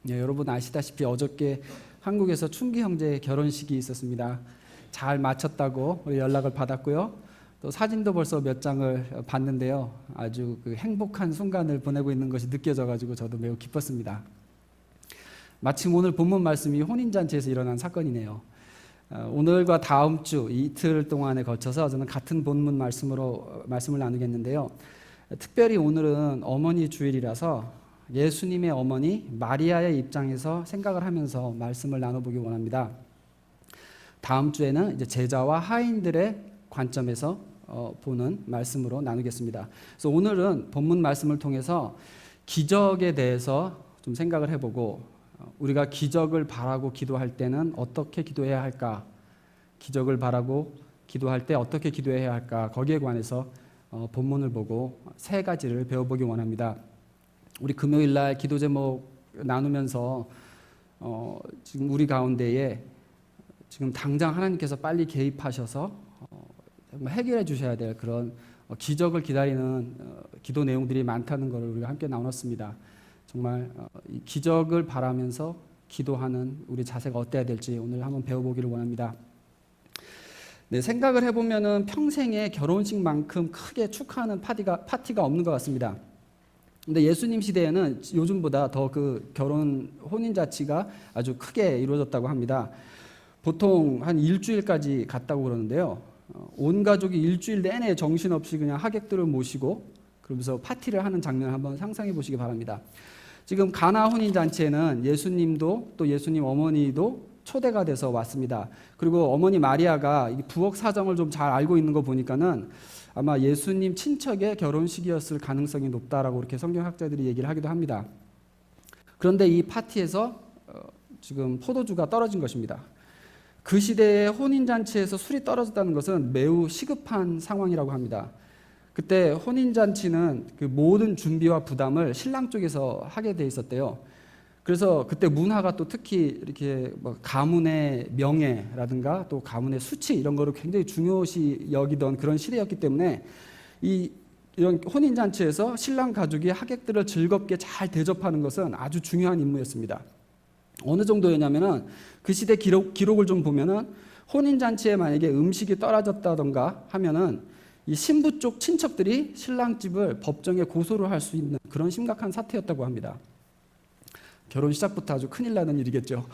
여러분 아시다시피 어저께 한국에서 춘기 형제 결혼식이 있었습니다. 잘 마쳤다고 연락을 받았고요. 또 사진도 벌써 몇 장을 봤는데요. 아주 그 행복한 순간을 보내고 있는 것이 느껴져가지고 저도 매우 기뻤습니다. 마침 오늘 본문 말씀이 혼인잔치에서 일어난 사건이네요. 오늘과 다음 주 이틀 동안에 거쳐서 저는 같은 본문 말씀을 나누겠는데요. 특별히 오늘은 어머니 주일이라서 예수님의 어머니 마리아의 입장에서 생각을 하면서 말씀을 나눠보기 원합니다. 다음 주에는 이제 제자와 하인들의 관점에서 보는 말씀으로 나누겠습니다. 그래서 오늘은 본문 말씀을 통해서 기적에 대해서 좀 생각을 해보고, 우리가 기적을 바라고 기도할 때는 어떻게 기도해야 할까? 기적을 바라고 기도할 때 어떻게 기도해야 할까? 거기에 관해서 본문을 보고 세 가지를 배워보기 원합니다. 우리 금요일 날 기도 제목 나누면서 지금 우리 가운데에 지금 당장 하나님께서 빨리 개입하셔서 해결해 주셔야 될 그런 기적을 기다리는 기도 내용들이 많다는 것을 우리가 함께 나눴습니다. 정말 이 기적을 바라면서 기도하는 우리 자세가 어때야 될지 오늘 한번 배워보기를 원합니다. 네, 생각을 해보면은 평생에 결혼식만큼 크게 축하하는 파티가 없는 것 같습니다. 근데 예수님 시대에는 요즘보다 더 그 결혼 혼인잔치가 아주 크게 이루어졌다고 합니다. 보통 한 일주일까지 갔다고 그러는데요. 온 가족이 일주일 내내 정신없이 그냥 하객들을 모시고 그러면서 파티를 하는 장면을 한번 상상해 보시기 바랍니다. 지금 가나 혼인잔치에는 예수님도 또 예수님 어머니도 초대가 돼서 왔습니다. 그리고 어머니 마리아가 부엌 사정을 좀 잘 알고 있는 거 보니까는 아마 예수님 친척의 결혼식이었을 가능성이 높다라고 이렇게 성경학자들이 얘기를 하기도 합니다. 그런데 이 파티에서 지금 포도주가 떨어진 것입니다. 그 시대의 혼인잔치에서 술이 떨어졌다는 것은 매우 시급한 상황이라고 합니다. 그때 혼인잔치는 그 모든 준비와 부담을 신랑 쪽에서 하게 돼 있었대요. 그래서 그때 문화가 또 특히 이렇게 가문의 명예라든가 또 가문의 수치 이런 거를 굉장히 중요시 여기던 그런 시대였기 때문에 이런 혼인잔치에서 신랑 가족이 하객들을 즐겁게 잘 대접하는 것은 아주 중요한 임무였습니다. 어느 정도였냐면은 그 시대 기록을 좀 보면은 혼인잔치에 만약에 음식이 떨어졌다던가 하면은 이 신부 쪽 친척들이 신랑 집을 법정에 고소를 할 수 있는 그런 심각한 사태였다고 합니다. 결혼 시작부터 아주 큰일 나는 일이겠죠.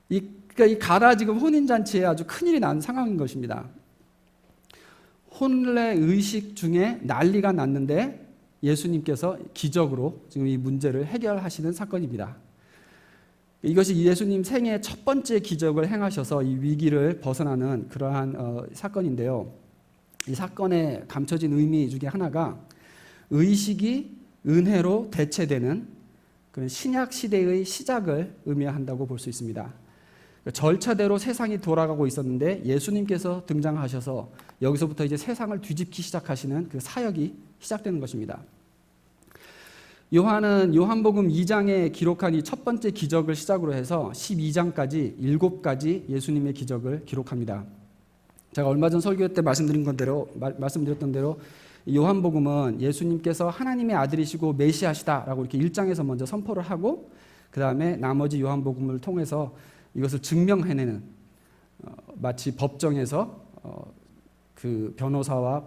그러니까 이 가나 지금 혼인잔치에 아주 큰일이 난 상황인 것입니다. 혼례 의식 중에 난리가 났는데 예수님께서 기적으로 지금 이 문제를 해결하시는 사건입니다. 이것이 예수님 생애 첫 번째 기적을 행하셔서 이 위기를 벗어나는 그러한 사건인데요. 이 사건에 감춰진 의미 중에 하나가 의식이 은혜로 대체되는 그런 신약 시대의 시작을 의미한다고 볼 수 있습니다. 절차대로 세상이 돌아가고 있었는데 예수님께서 등장하셔서 여기서부터 이제 세상을 뒤집기 시작하시는 그 사역이 시작되는 것입니다. 요한은 요한복음 2장에 기록한 이 첫 번째 기적을 시작으로 해서 12장까지 7가지 예수님의 기적을 기록합니다. 제가 얼마 전 설교 때 말씀드렸던 대로 요한복음은 예수님께서 하나님의 아들이시고 메시아시다라고 이렇게 1장에서 먼저 선포를 하고 그 다음에 나머지 요한복음을 통해서 이것을 증명해내는 마치 법정에서 그 변호사와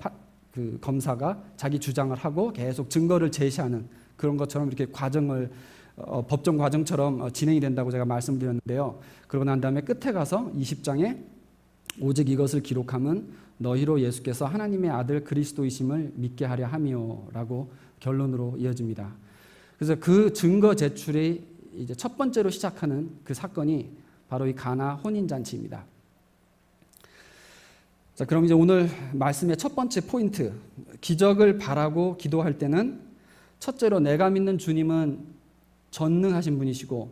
그 검사가 자기 주장을 하고 계속 증거를 제시하는 그런 것처럼 이렇게 과정을 법정 과정처럼 진행이 된다고 제가 말씀드렸는데요. 그러고 난 다음에 끝에 가서 20장에 오직 이것을 기록함은 너희로 예수께서 하나님의 아들 그리스도이심을 믿게 하려 함이요라고 결론으로 이어집니다. 그래서 그 증거 제출이 이제 첫 번째로 시작하는 그 사건이 바로 이 가나 혼인잔치입니다. 자, 그럼 이제 오늘 말씀의 첫 번째 포인트, 기적을 바라고 기도할 때는 첫째로 내가 믿는 주님은 전능하신 분이시고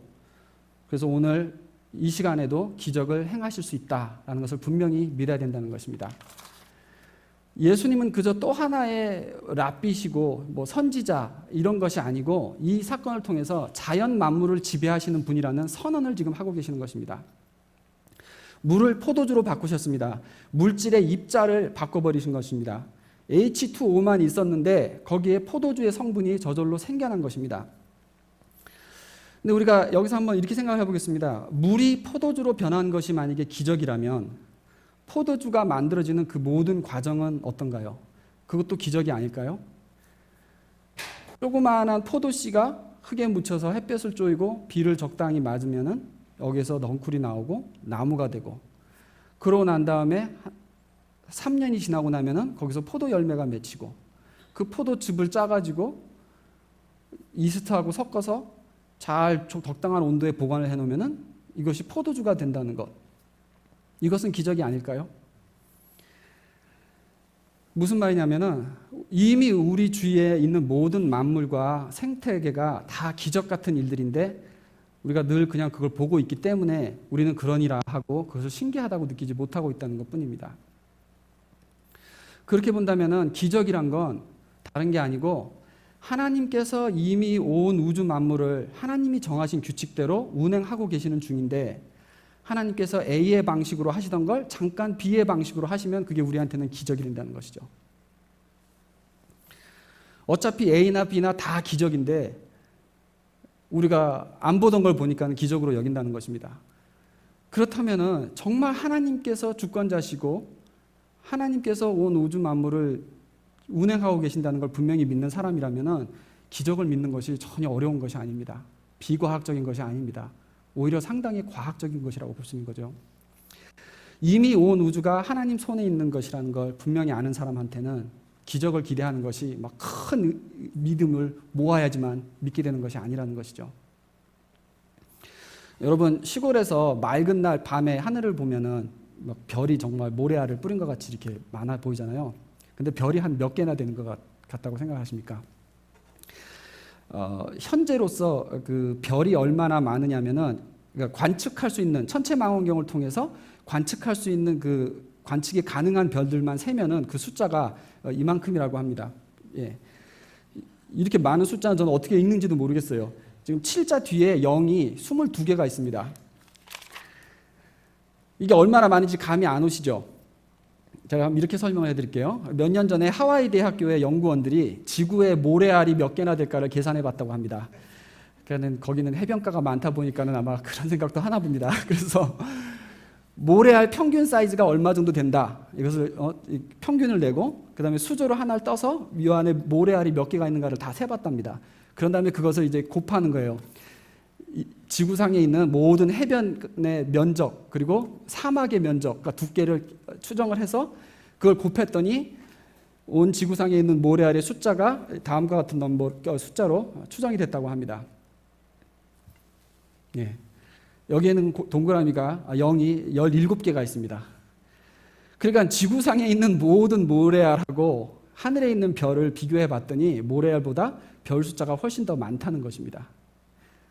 그래서 오늘 이 시간에도 기적을 행하실 수 있다라는 것을 분명히 믿어야 된다는 것입니다. 예수님은 그저 또 하나의 랍비시고 선지자 이런 것이 아니고 이 사건을 통해서 자연 만물을 지배하시는 분이라는 선언을 지금 하고 계시는 것입니다. 물을 포도주로 바꾸셨습니다. 물질의 입자를 바꿔버리신 것입니다. H2O만 있었는데 거기에 포도주의 성분이 저절로 생겨난 것입니다. 근데 우리가 여기서 한번 이렇게 생각해 보겠습니다. 물이 포도주로 변한 것이 만약에 기적이라면 포도주가 만들어지는 그 모든 과정은 어떤가요? 그것도 기적이 아닐까요? 조그마한 포도씨가 흙에 묻혀서 햇볕을 쬐고 비를 적당히 맞으면은 여기에서 넝쿨이 나오고 나무가 되고, 그러고 난 다음에 3년이 지나고 나면은 거기서 포도 열매가 맺히고, 그 포도즙을 짜가지고 이스트하고 섞어서 잘 적당한 온도에 보관을 해놓으면은 이것이 포도주가 된다는 것. 이것은 기적이 아닐까요? 무슨 말이냐면은 이미 우리 주위에 있는 모든 만물과 생태계가 다 기적 같은 일들인데 우리가 늘 그냥 그걸 보고 있기 때문에 우리는 그러니라 하고 그것을 신기하다고 느끼지 못하고 있다는 것뿐입니다. 그렇게 본다면은 기적이란 건 다른 게 아니고 하나님께서 이미 온 우주 만물을 하나님이 정하신 규칙대로 운행하고 계시는 중인데, 하나님께서 A의 방식으로 하시던 걸 잠깐 B의 방식으로 하시면 그게 우리한테는 기적이 된다는 것이죠. 어차피 A나 B나 다 기적인데 우리가 안 보던 걸 보니까 기적으로 여긴다는 것입니다. 그렇다면 정말 하나님께서 주권자시고 하나님께서 온 우주 만물을 운행하고 계신다는 걸 분명히 믿는 사람이라면 기적을 믿는 것이 전혀 어려운 것이 아닙니다. 비과학적인 것이 아닙니다. 오히려 상당히 과학적인 것이라고 볼 수 있는 거죠. 이미 온 우주가 하나님 손에 있는 것이라는 걸 분명히 아는 사람한테는 기적을 기대하는 것이 막 큰 믿음을 모아야지만 믿게 되는 것이 아니라는 것이죠. 여러분, 시골에서 맑은 날 밤에 하늘을 보면은 막 별이 정말 모래알을 뿌린 것 같이 이렇게 많아 보이잖아요. 근데 별이 한 몇 개나 되는 것 같다고 생각하십니까? 현재로서 그 별이 얼마나 많으냐면은 그러니까 관측할 수 있는 천체망원경을 통해서 관측할 수 있는 그 관측이 가능한 별들만 세면은 그 숫자가 이만큼이라고 합니다. 예. 이렇게 많은 숫자는 저는 어떻게 읽는지도 모르겠어요. 지금 7자 뒤에 0이 22개가 있습니다. 이게 얼마나 많은지 감이 안 오시죠? 제가 이렇게 설명을 해드릴게요. 몇 년 전에 하와이 대학교의 연구원들이 지구의 모래알이 몇 개나 될까를 계산해 봤다고 합니다. 그러니까 거기는 해변가가 많다 보니까는 아마 그런 생각도 하나 봅니다. 그래서 모래알 평균 사이즈가 얼마 정도 된다. 이것을 평균을 내고 그다음에 수저로 하나를 떠서 이 안에 모래알이 몇 개가 있는가를 다 세봤답니다. 그런 다음에 그것을 이제 곱하는 거예요. 지구상에 있는 모든 해변의 면적 그리고 사막의 면적, 그러니까 두께를 추정을 해서 그걸 곱했더니 온 지구상에 있는 모래알의 숫자가 다음과 같은 숫자로 추정이 됐다고 합니다. 예. 여기에는 동그라미가 0이 17개가 있습니다. 그러니까 지구상에 있는 모든 모래알하고 하늘에 있는 별을 비교해 봤더니 모래알보다 별 숫자가 훨씬 더 많다는 것입니다.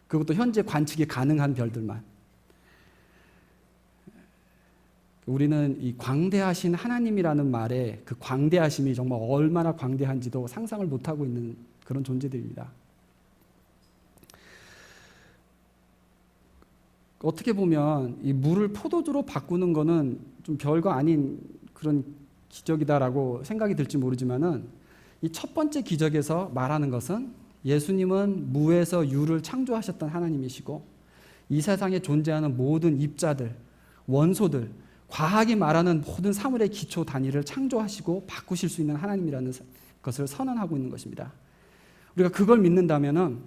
그것도 현재 관측이 가능한 별들만. 우리는 이 광대하신 하나님이라는 말에 그 광대하심이 정말 얼마나 광대한지도 상상을 못하고 있는 그런 존재들입니다. 어떻게 보면 이 물을 포도주로 바꾸는 거는 좀 별거 아닌 그런 기적이다라고 생각이 들지 모르지만은 이 첫 번째 기적에서 말하는 것은 예수님은 무에서 유를 창조하셨던 하나님이시고 이 세상에 존재하는 모든 입자들, 원소들, 과학이 말하는 모든 사물의 기초 단위를 창조하시고 바꾸실 수 있는 하나님이라는 것을 선언하고 있는 것입니다. 우리가 그걸 믿는다면은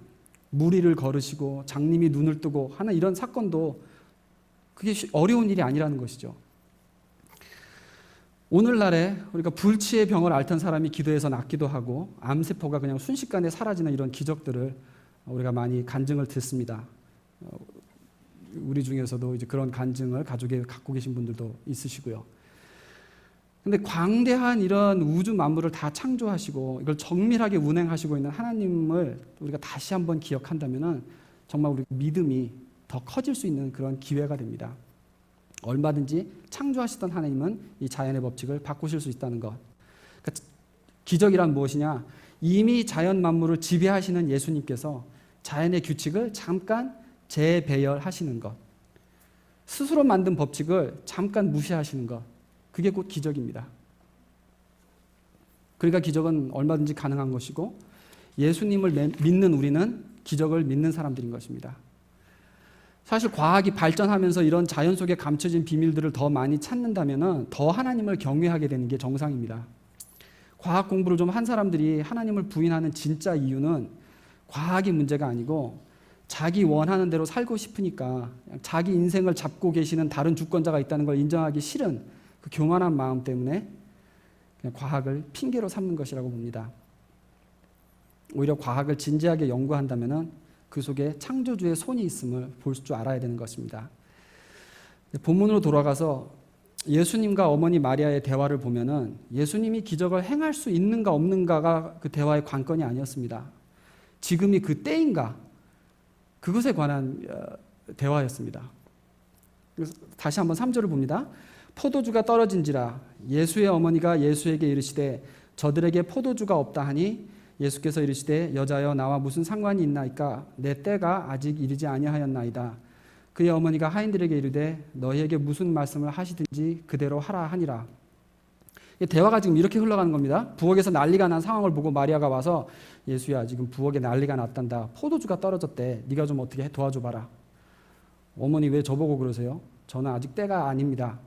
물 위를 걸으시고 장님이 눈을 뜨고 하는 이런 사건도 그게 어려운 일이 아니라는 것이죠. 오늘날에 우리가 불치의 병을 앓던 사람이 기도해서 낫기도 하고 암세포가 그냥 순식간에 사라지는 이런 기적들을 우리가 많이 간증을 듣습니다. 우리 중에서도 이제 그런 간증을 가족에 갖고 계신 분들도 있으시고요. 근데 광대한 이런 우주 만물을 다 창조하시고 이걸 정밀하게 운행하시고 있는 하나님을 우리가 다시 한번 기억한다면은 정말 우리 믿음이 더 커질 수 있는 그런 기회가 됩니다. 얼마든지 창조하시던 하나님은 이 자연의 법칙을 바꾸실 수 있다는 것. 그러니까 기적이란 무엇이냐? 이미 자연 만물을 지배하시는 예수님께서 자연의 규칙을 잠깐 재배열하시는 것. 스스로 만든 법칙을 잠깐 무시하시는 것. 그게 곧 기적입니다. 그러니까 기적은 얼마든지 가능한 것이고 예수님을 믿는 우리는 기적을 믿는 사람들인 것입니다. 사실 과학이 발전하면서 이런 자연 속에 감춰진 비밀들을 더 많이 찾는다면 더 하나님을 경외하게 되는 게 정상입니다. 과학 공부를 좀 한 사람들이 하나님을 부인하는 진짜 이유는 과학이 문제가 아니고 자기 원하는 대로 살고 싶으니까 자기 인생을 잡고 계시는 다른 주권자가 있다는 걸 인정하기 싫은 그 교만한 마음 때문에 그냥 과학을 핑계로 삼는 것이라고 봅니다. 오히려 과학을 진지하게 연구한다면 그 속에 창조주의 손이 있음을 볼 줄 알아야 되는 것입니다. 본문으로 돌아가서 예수님과 어머니 마리아의 대화를 보면은 예수님이 기적을 행할 수 있는가 없는가가 그 대화의 관건이 아니었습니다. 지금이 그 때인가 그것에 관한 대화였습니다. 그래서 다시 한번 3절을 봅니다. 포도주가 떨어진지라 예수의 어머니가 예수에게 이르시되 저들에게 포도주가 없다 하니 예수께서 이르시되 여자여 나와 무슨 상관이 있나이까 내 때가 아직 이르지 아니하였나이다. 그의 어머니가 하인들에게 이르되 너희에게 무슨 말씀을 하시든지 그대로 하라 하니라. 대화가 지금 이렇게 흘러가는 겁니다. 부엌에서 난리가 난 상황을 보고 마리아가 와서 예수야 지금 부엌에 난리가 났단다. 포도주가 떨어졌대. 네가 좀 어떻게 도와줘 봐라. 어머니 왜 저보고 그러세요? 저는 아직 때가 아닙니다.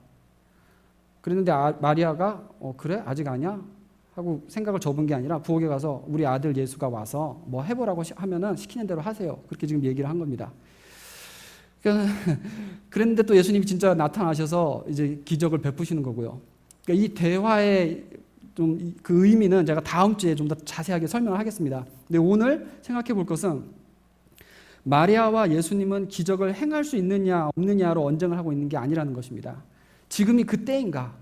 그랬는데 마리아가 그래? 아직 아니야? 하고 생각을 접은 게 아니라 부엌에 가서 우리 아들 예수가 와서 뭐 해보라고 하면은 시키는 대로 하세요. 그렇게 지금 얘기를 한 겁니다. 그런데 또 예수님이 진짜 나타나셔서 이제 기적을 베푸시는 거고요. 그러니까 이 대화의 좀 그 의미는 제가 다음 주에 좀 더 자세하게 설명을 하겠습니다. 근데 오늘 생각해 볼 것은 마리아와 예수님은 기적을 행할 수 있느냐 없느냐로 언쟁을 하고 있는 게 아니라는 것입니다. 지금이 그때인가?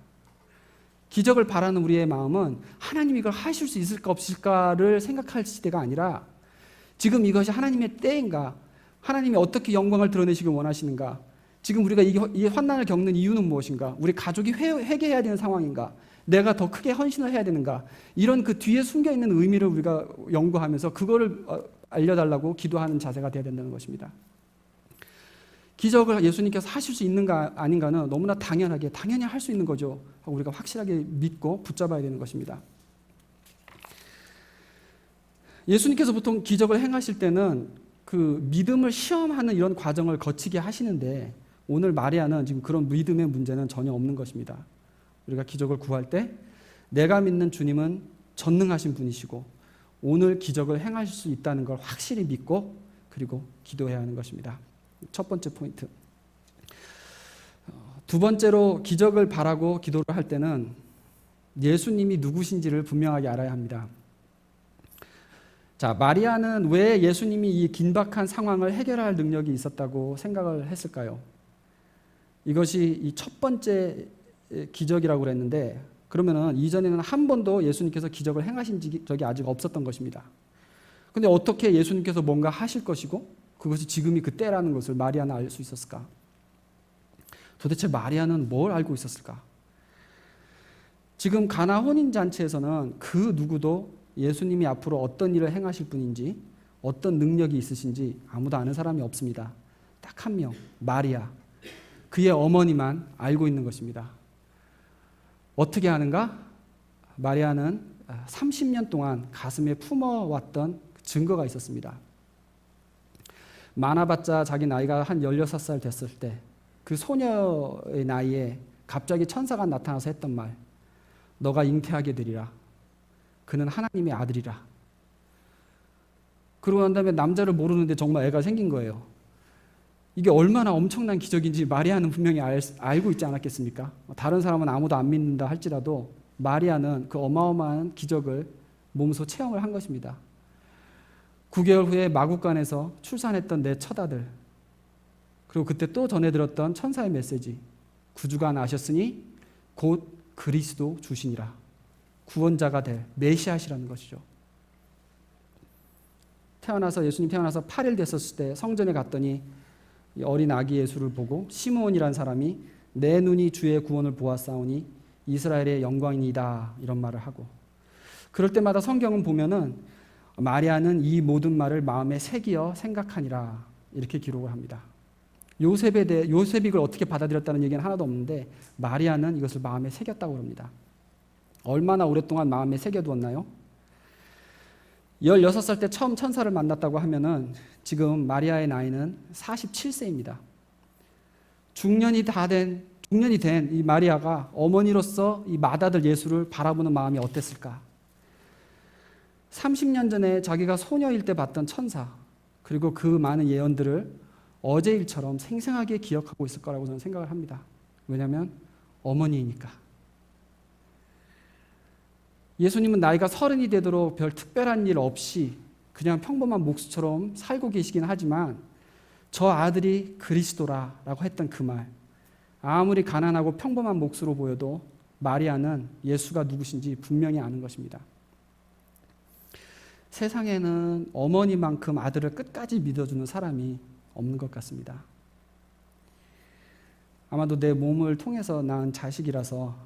기적을 바라는 우리의 마음은 하나님이 이걸 하실 수 있을까 없을까를 생각할 시대가 아니라 지금 이것이 하나님의 때인가? 하나님이 어떻게 영광을 드러내시길 원하시는가? 지금 우리가 이 환난을 겪는 이유는 무엇인가? 우리 가족이 회개해야 되는 상황인가? 내가 더 크게 헌신을 해야 되는가? 이런 그 뒤에 숨겨있는 의미를 우리가 연구하면서 그거를 알려달라고 기도하는 자세가 되어야 된다는 것입니다. 기적을 예수님께서 하실 수 있는가 아닌가는 너무나 당연히 할 수 있는 거죠. 우리가 확실하게 믿고 붙잡아야 되는 것입니다. 예수님께서 보통 기적을 행하실 때는 그 믿음을 시험하는 이런 과정을 거치게 하시는데 오늘 마리아는 지금 그런 믿음의 문제는 전혀 없는 것입니다. 우리가 기적을 구할 때 내가 믿는 주님은 전능하신 분이시고 오늘 기적을 행하실 수 있다는 걸 확실히 믿고 그리고 기도해야 하는 것입니다. 첫 번째 포인트. 두 번째로 기적을 바라고 기도를 할 때는 예수님이 누구신지를 분명하게 알아야 합니다. 자, 마리아는 왜 예수님이 이 긴박한 상황을 해결할 능력이 있었다고 생각을 했을까요? 이것이 이 첫 번째 기적이라고 그랬는데 그러면은 이전에는 한 번도 예수님께서 기적을 행하신 적이 아직 없었던 것입니다. 근데 어떻게 예수님께서 뭔가 하실 것이고 그것이 지금이 그때라는 것을 마리아는 알 수 있었을까? 도대체 마리아는 뭘 알고 있었을까? 지금 가나 혼인잔치에서는 그 누구도 예수님이 앞으로 어떤 일을 행하실 분인지 어떤 능력이 있으신지 아무도 아는 사람이 없습니다. 딱 한 명, 마리아. 그의 어머니만 알고 있는 것입니다. 어떻게 하는가? 마리아는 30년 동안 가슴에 품어왔던 증거가 있었습니다. 많아봤자 자기 나이가 한 16살 됐을 때 그 소녀의 나이에 갑자기 천사가 나타나서 했던 말, 너가 잉태하게 되리라. 그는 하나님의 아들이라. 그러고 난 다음에 남자를 모르는데 정말 애가 생긴 거예요. 이게 얼마나 엄청난 기적인지 마리아는 분명히 알고 있지 않았겠습니까? 다른 사람은 아무도 안 믿는다 할지라도 마리아는 그 어마어마한 기적을 몸소 체험을 한 것입니다. 9개월 후에 마국간에서 출산했던 내 첫아들, 그리고 그때 또 전해 들었던 천사의 메시지, 구주가 나셨으니 곧 그리스도 주시니라. 구원자가 될 메시아시라는 것이죠. 예수님 태어나서 8일 됐었을 때 성전에 갔더니 어린 아기 예수를 보고 시므온이라는 사람이 내 눈이 주의 구원을 보았사오니 이스라엘의 영광이니이다 이런 말을 하고, 그럴 때마다 성경은 보면은 마리아는 이 모든 말을 마음에 새기어 생각하니라 이렇게 기록을 합니다. 요셉이 이걸 어떻게 받아들였다는 얘기는 하나도 없는데 마리아는 이것을 마음에 새겼다고 합니다. 얼마나 오랫동안 마음에 새겨두었나요? 16살 때 처음 천사를 만났다고 하면은 지금 마리아의 나이는 47세입니다. 중년이 된 이 마리아가 어머니로서 이 맏아들 예수를 바라보는 마음이 어땠을까? 30년 전에 자기가 소녀일 때 봤던 천사, 그리고 그 많은 예언들을 어제 일처럼 생생하게 기억하고 있을 거라고 저는 생각을 합니다. 왜냐하면 어머니이니까. 예수님은 나이가 30이 되도록 별 특별한 일 없이 그냥 평범한 목수처럼 살고 계시긴 하지만 저 아들이 그리스도라라고 했던 그 말, 아무리 가난하고 평범한 목수로 보여도 마리아는 예수가 누구신지 분명히 아는 것입니다. 세상에는 어머니만큼 아들을 끝까지 믿어주는 사람이 없는 것 같습니다. 아마도 내 몸을 통해서 낳은 자식이라서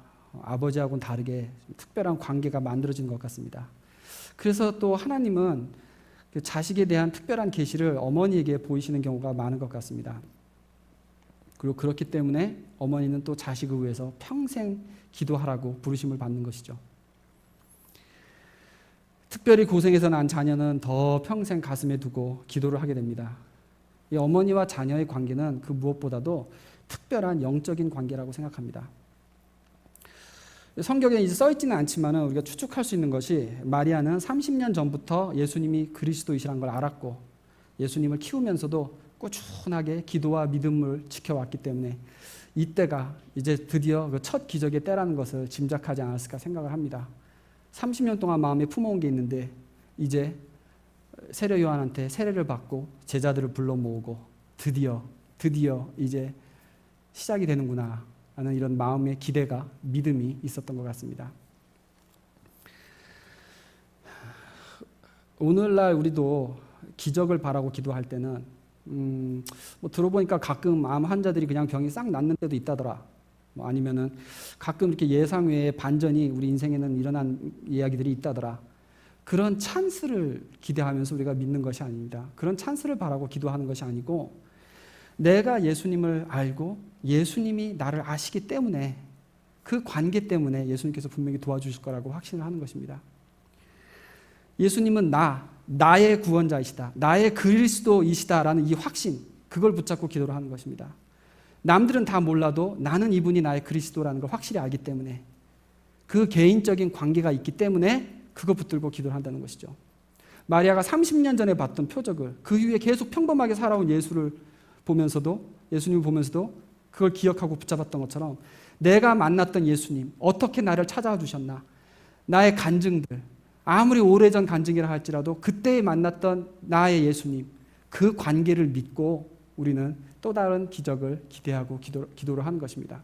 아버지하고는 다르게 특별한 관계가 만들어진 것 같습니다. 그래서 또 하나님은 그 자식에 대한 특별한 계시를 어머니에게 보이시는 경우가 많은 것 같습니다. 그리고 그렇기 때문에 어머니는 또 자식을 위해서 평생 기도하라고 부르심을 받는 것이죠. 특별히 고생해서 난 자녀는 더 평생 가슴에 두고 기도를 하게 됩니다. 이 어머니와 자녀의 관계는 그 무엇보다도 특별한 영적인 관계라고 생각합니다. 성경에 이제 써 있지는 않지만 우리가 추측할 수 있는 것이 마리아는 30년 전부터 예수님이 그리스도이시라는 걸 알았고 예수님을 키우면서도 꾸준하게 기도와 믿음을 지켜왔기 때문에 이때가 이제 드디어 그 첫 기적의 때라는 것을 짐작하지 않았을까 생각을 합니다. 30년 동안 마음에 품어온 게 있는데 이제 세례 요한한테 세례를 받고 제자들을 불러 모으고 드디어 이제 시작이 되는구나 하는 이런 마음의 기대가, 믿음이 있었던 것 같습니다. 오늘날 우리도 기적을 바라고 기도할 때는 뭐 들어보니까 가끔 암 환자들이 그냥 병이 싹 낫는 때도 있다더라. 뭐 아니면은 가끔 이렇게 예상 외에 반전이 우리 인생에는 일어난 이야기들이 있다더라. 그런 찬스를 기대하면서 우리가 믿는 것이 아닙니다. 그런 찬스를 바라고 기도하는 것이 아니고 내가 예수님을 알고 예수님이 나를 아시기 때문에 그 관계 때문에 예수님께서 분명히 도와주실 거라고 확신을 하는 것입니다. 예수님은 나의 구원자이시다. 나의 그리스도이시다라는 이 확신, 그걸 붙잡고 기도를 하는 것입니다. 남들은 다 몰라도 나는 이분이 나의 그리스도라는 걸 확실히 알기 때문에 그 개인적인 관계가 있기 때문에 그거 붙들고 기도를 한다는 것이죠. 마리아가 30년 전에 봤던 표적을 그 이후에 계속 평범하게 살아온 예수님을 보면서도 그걸 기억하고 붙잡았던 것처럼 내가 만났던 예수님, 어떻게 나를 찾아와 주셨나, 나의 간증들, 아무리 오래전 간증이라 할지라도 그때 만났던 나의 예수님, 그 관계를 믿고 우리는 또 다른 기적을 기대하고 기도를 하는 것입니다.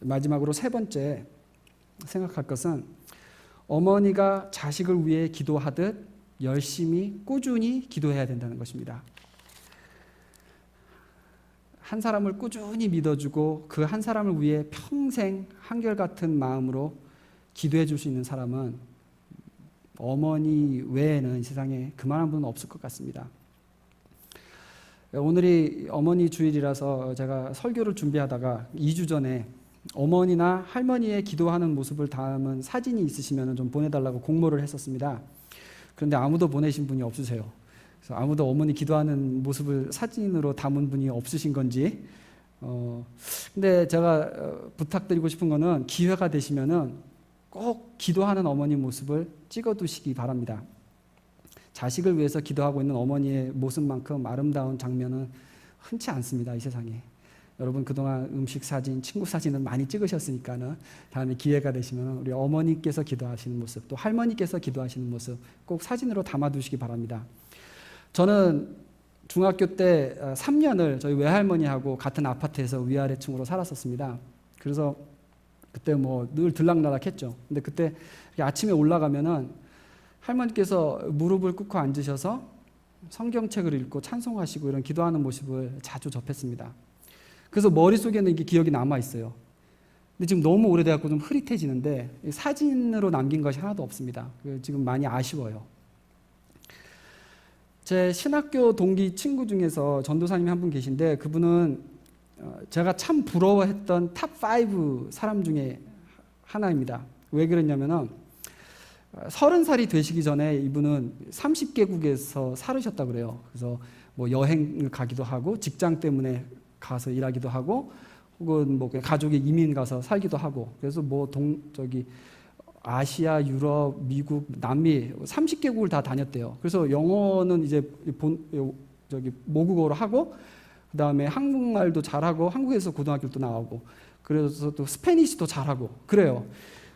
마지막으로 세 번째 생각할 것은 어머니가 자식을 위해 기도하듯 열심히 꾸준히 기도해야 된다는 것입니다. 한 사람을 꾸준히 믿어주고 그 한 사람을 위해 평생 한결같은 마음으로 기도해 줄 수 있는 사람은 어머니 외에는 이 세상에 그만한 분은 없을 것 같습니다. 오늘이 어머니 주일이라서 제가 설교를 준비하다가 2주 전에 어머니나 할머니의 기도하는 모습을 담은 사진이 있으시면 좀 보내달라고 공모를 했었습니다. 그런데 아무도 보내신 분이 없으세요. 그래서 아무도 어머니 기도하는 모습을 사진으로 담은 분이 없으신 건지. 근데 제가 부탁드리고 싶은 거는 기회가 되시면은 꼭 기도하는 어머니 모습을 찍어두시기 바랍니다. 자식을 위해서 기도하고 있는 어머니의 모습만큼 아름다운 장면은 흔치 않습니다, 이 세상에. 여러분 그동안 음식 사진, 친구 사진을 많이 찍으셨으니까는 다음에 기회가 되시면 우리 어머니께서 기도하시는 모습, 또 할머니께서 기도하시는 모습 꼭 사진으로 담아두시기 바랍니다. 저는 중학교 때 3년을 저희 외할머니하고 같은 아파트에서 위아래층으로 살았었습니다. 그래서 그때 뭐 늘 들락날락했죠. 근데 그때 아침에 올라가면은 할머니께서 무릎을 꿇고 앉으셔서 성경책을 읽고 찬송하시고 이런 기도하는 모습을 자주 접했습니다. 그래서 머릿속에는 이게 기억이 남아 있어요. 근데 지금 너무 오래돼갖고 좀 흐릿해지는데 사진으로 남긴 것이 하나도 없습니다. 지금 많이 아쉬워요. 제 신학교 동기 친구 중에서 전도사님이 한 분 계신데 그분은 제가 참 부러워했던 탑5 사람 중에 하나입니다. 왜 그랬냐면은 30살이 되시기 전에 이분은 30개국에서 살으셨다고 그래요. 그래서 뭐 여행을 가기도 하고 직장 때문에 가서 일하기도 하고 혹은 뭐 가족이 이민 가서 살기도 하고 그래서 뭐 아시아, 유럽, 미국, 남미 30개국을 다 다녔대요. 그래서 영어는 이제 모국어로 하고 그다음에 한국말도 잘하고 한국에서 고등학교도 나오고 그래서 또 스페니쉬도 잘하고 그래요.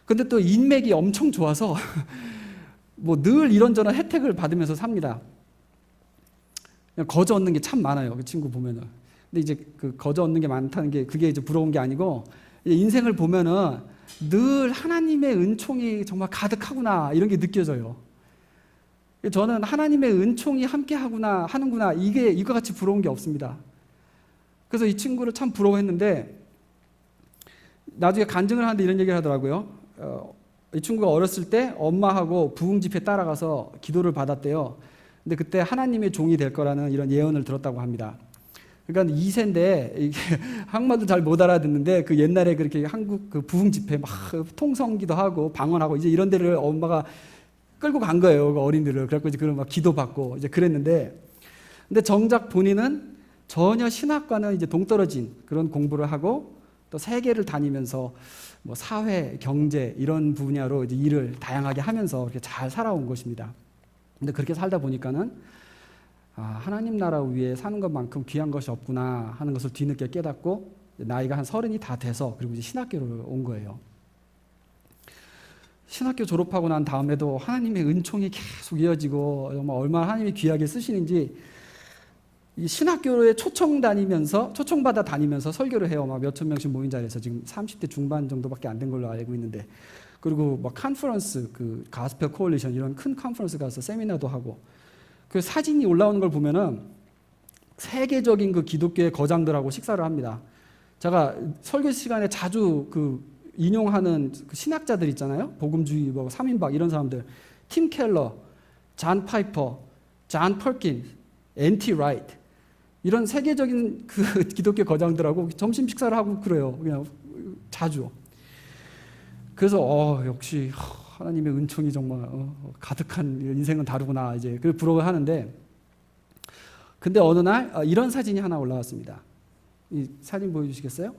근데 또 인맥이 엄청 좋아서 뭐 늘 이런저런 혜택을 받으면서 삽니다. 그냥 거저 얻는 게 참 많아요. 그 친구 보면은. 근데 이제 그 거저 얻는 게 많다는 게 그게 이제 부러운 게 아니고 인생을 보면은 늘 하나님의 은총이 정말 가득하구나 이런 게 느껴져요. 저는 하나님의 은총이 함께 하는구나 이게 이거 같이 부러운 게 없습니다. 그래서 이 친구를 참 부러워했는데 나중에 간증을 하는데 이런 얘기를 하더라고요. 이 친구가 어렸을 때 엄마하고 부흥 집회 따라가서 기도를 받았대요. 근데 그때 하나님의 종이 될 거라는 이런 예언을 들었다고 합니다. 그러니까 2세인데 이게 한국말도 잘 못 알아듣는데 그 옛날에 그렇게 한국 그 부흥 집회 막 통성기도 하고 방언하고 이제 이런 데를 엄마가 끌고 간 거예요. 그 어린이들을. 그래갖고 이제 그런 막 기도받고 이제 그랬는데 근데 정작 본인은 전혀 신학과는 이제 동떨어진 그런 공부를 하고 또 세계를 다니면서 뭐 사회, 경제 이런 분야로 이제 일을 다양하게 하면서 이렇게 잘 살아온 것입니다. 근데 그렇게 살다 보니까는 하나님 나라 위에 사는 것만큼 귀한 것이 없구나 하는 것을 뒤늦게 깨닫고 나이가 한 30이 다 돼서 그리고 이제 신학교를 온 거예요. 신학교 졸업하고 난 다음에도 하나님의 은총이 계속 이어지고 정말 얼마나 하나님이 귀하게 쓰시는지 이 신학교에 초청받아 다니면서 설교를 해요. 막 몇천 명씩 모인 자리에서 지금 30대 중반 정도밖에 안 된 걸로 알고 있는데 그리고 막 컨퍼런스 그 가스펠 코올리션 이런 큰 컨퍼런스 가서 세미나도 하고 그 사진이 올라오는 걸 보면은 세계적인 그 기독교의 거장들하고 식사를 합니다. 제가 설교 시간에 자주 그 인용하는 그 신학자들 있잖아요. 복음주의 뭐 3인박 이런 사람들 팀 켈러, 잔 파이퍼, 잔 펄킨, 엔티 라이트 이런 세계적인 그 기독교 거장들하고 점심 식사를 하고 그래요. 그냥 자주. 그래서 역시 하나님의 은총이 정말 가득한 인생은 다르구나 이제 그 부러워하는데 근데 어느 날 이런 사진이 하나 올라왔습니다. 이 사진 보여주시겠어요?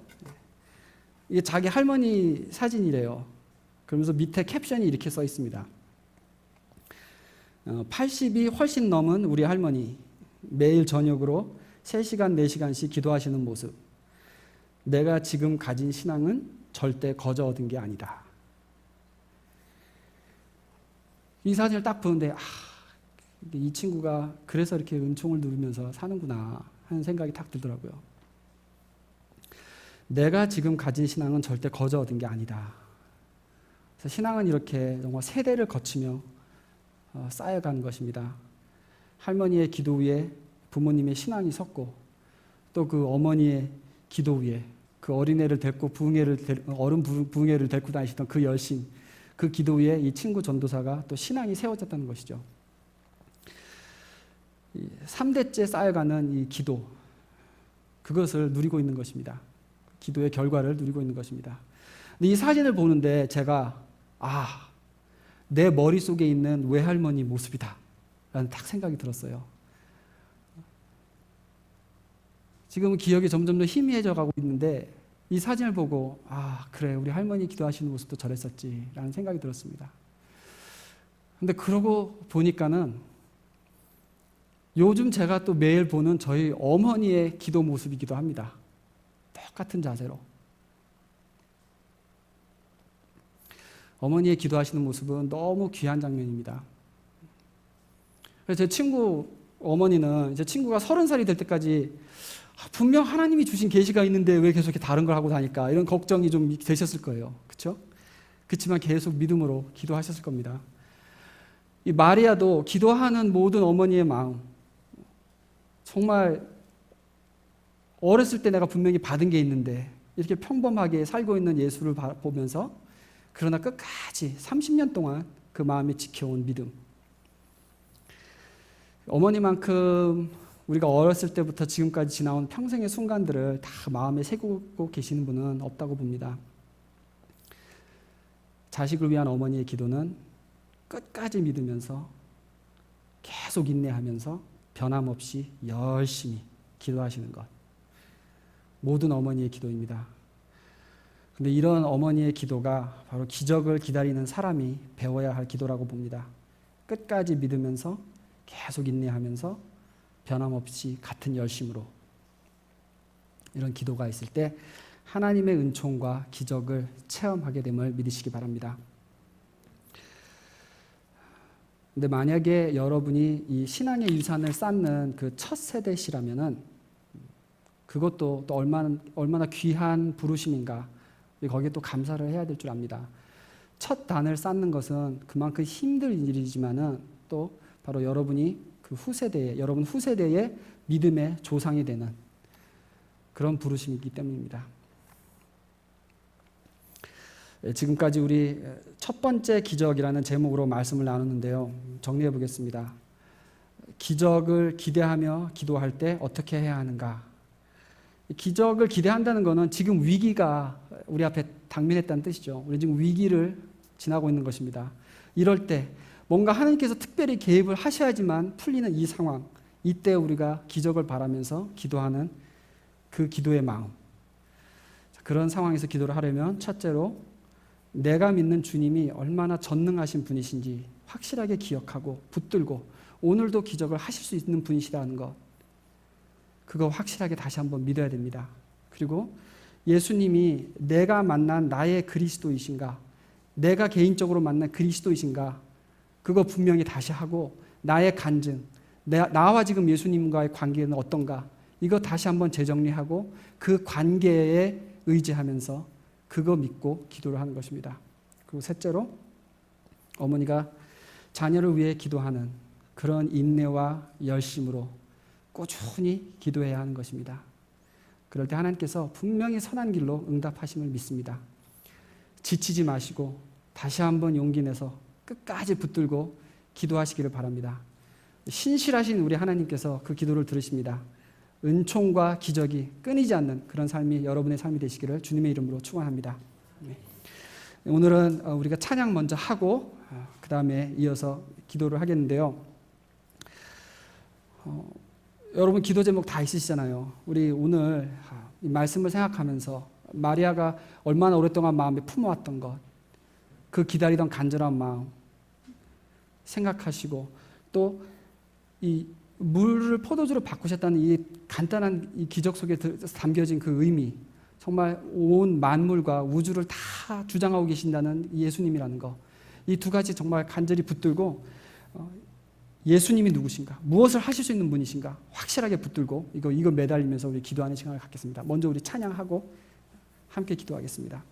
이게 자기 할머니 사진이래요. 그러면서 밑에 캡션이 이렇게 써 있습니다. 80이 훨씬 넘은 우리 할머니 매일 저녁으로 3시간, 4시간씩 기도하시는 모습. 내가 지금 가진 신앙은 절대 거저 얻은 게 아니다. 이 사진을 딱 보는데 이 친구가 그래서 이렇게 은총을 누리면서 사는구나 하는 생각이 딱 들더라고요. 내가 지금 가진 신앙은 절대 거저 얻은 게 아니다. 그래서 신앙은 이렇게 정말 세대를 거치며 쌓여가는 것입니다. 할머니의 기도 위에 부모님의 신앙이 섰고 또 그 어머니의 기도 위에 그 어린애를 데리고 어른 부흥회를 데리고 다니시던 그 열심 그 기도 위에 이 친구 전도사가 또 신앙이 세워졌다는 것이죠. 3대째 쌓여가는 이 기도 그것을 누리고 있는 것입니다. 기도의 결과를 누리고 있는 것입니다. 근데 이 사진을 보는데 제가 내 머릿속에 있는 외할머니 모습이다 라는 딱 생각이 들었어요. 지금은 기억이 점점 더 희미해져 가고 있는데 이 사진을 보고 그래 우리 할머니 기도하시는 모습도 저랬었지 라는 생각이 들었습니다. 근데 그러고 보니까는 요즘 제가 또 매일 보는 저희 어머니의 기도 모습이기도 합니다. 똑같은 자세로. 어머니의 기도하시는 모습은 너무 귀한 장면입니다. 그래서 제 친구 어머니는 제 친구가 30살이 될 때까지 분명 하나님이 주신 계시가 있는데 왜 계속 이렇게 다른 걸 하고 다닐까 이런 걱정이 좀 되셨을 거예요. 그렇죠? 그렇지만 계속 믿음으로 기도하셨을 겁니다. 이 마리아도 기도하는 모든 어머니의 마음 정말 어렸을 때 내가 분명히 받은 게 있는데 이렇게 평범하게 살고 있는 예수를 보면서 그러나 끝까지 30년 동안 그 마음이 지켜온 믿음. 어머니만큼 우리가 어렸을 때부터 지금까지 지나온 평생의 순간들을 다 마음에 새기고 계시는 분은 없다고 봅니다. 자식을 위한 어머니의 기도는 끝까지 믿으면서 계속 인내하면서 변함없이 열심히 기도하시는 것. 모든 어머니의 기도입니다. 근데 이런 어머니의 기도가 바로 기적을 기다리는 사람이 배워야 할 기도라고 봅니다. 끝까지 믿으면서 계속 인내하면서 변함없이 같은 열심으로 이런 기도가 있을 때 하나님의 은총과 기적을 체험하게 됨을 믿으시기 바랍니다. 근데 만약에 여러분이 이 신앙의 유산을 쌓는 그 첫 세대시라면은 그것도 또 얼마나 귀한 부르심인가, 거기에 또 감사를 해야 될 줄 압니다. 첫 단을 쌓는 것은 그만큼 힘든 일이지만은 또 바로 여러분이 그 여러분 후세대의 믿음의 조상이 되는 그런 부르심이기 때문입니다. 지금까지 우리 첫 번째 기적이라는 제목으로 말씀을 나눴는데요. 정리해 보겠습니다. 기적을 기대하며 기도할 때 어떻게 해야 하는가? 기적을 기대한다는 것은 지금 위기가 우리 앞에 당면했다는 뜻이죠. 우리 지금 위기를 지나고 있는 것입니다. 이럴 때 뭔가 하나님께서 특별히 개입을 하셔야지만 풀리는 이 상황, 이때 우리가 기적을 바라면서 기도하는 그 기도의 마음. 그런 상황에서 기도를 하려면 첫째로 내가 믿는 주님이 얼마나 전능하신 분이신지 확실하게 기억하고 붙들고 오늘도 기적을 하실 수 있는 분이시라는 것, 그거 확실하게 다시 한번 믿어야 됩니다. 그리고 예수님이 내가 만난 나의 그리스도이신가, 내가 개인적으로 만난 그리스도이신가, 그거 분명히 다시 하고 나의 간증, 나와 지금 예수님과의 관계는 어떤가, 이거 다시 한번 재정리하고 그 관계에 의지하면서 그거 믿고 기도를 하는 것입니다. 그리고 셋째로 어머니가 자녀를 위해 기도하는 그런 인내와 열심으로 꾸준히 기도해야 하는 것입니다. 그럴 때 하나님께서 분명히 선한 길로 응답하심을 믿습니다. 지치지 마시고 다시 한번 용기 내서 끝까지 붙들고 기도하시기를 바랍니다. 신실하신 우리 하나님께서 그 기도를 들으십니다. 은총과 기적이 끊이지 않는 그런 삶이 여러분의 삶이 되시기를 주님의 이름으로 축원합니다. 오늘은 우리가 찬양 먼저 하고 그 다음에 이어서 기도를 하겠는데요. 여러분 기도 제목 다 있으시잖아요. 우리 오늘 이 말씀을 생각하면서 마리아가 얼마나 오랫동안 마음에 품어왔던 것, 그 기다리던 간절한 마음 생각하시고 또 이 물을 포도주로 바꾸셨다는 이 간단한 이 기적 속에 담겨진 그 의미, 정말 온 만물과 우주를 다 주장하고 계신다는 예수님이라는 거, 이 두 가지 정말 간절히 붙들고 예수님이 누구신가, 무엇을 하실 수 있는 분이신가 확실하게 붙들고 이거 매달리면서 우리 기도하는 시간을 갖겠습니다. 먼저 우리 찬양하고 함께 기도하겠습니다.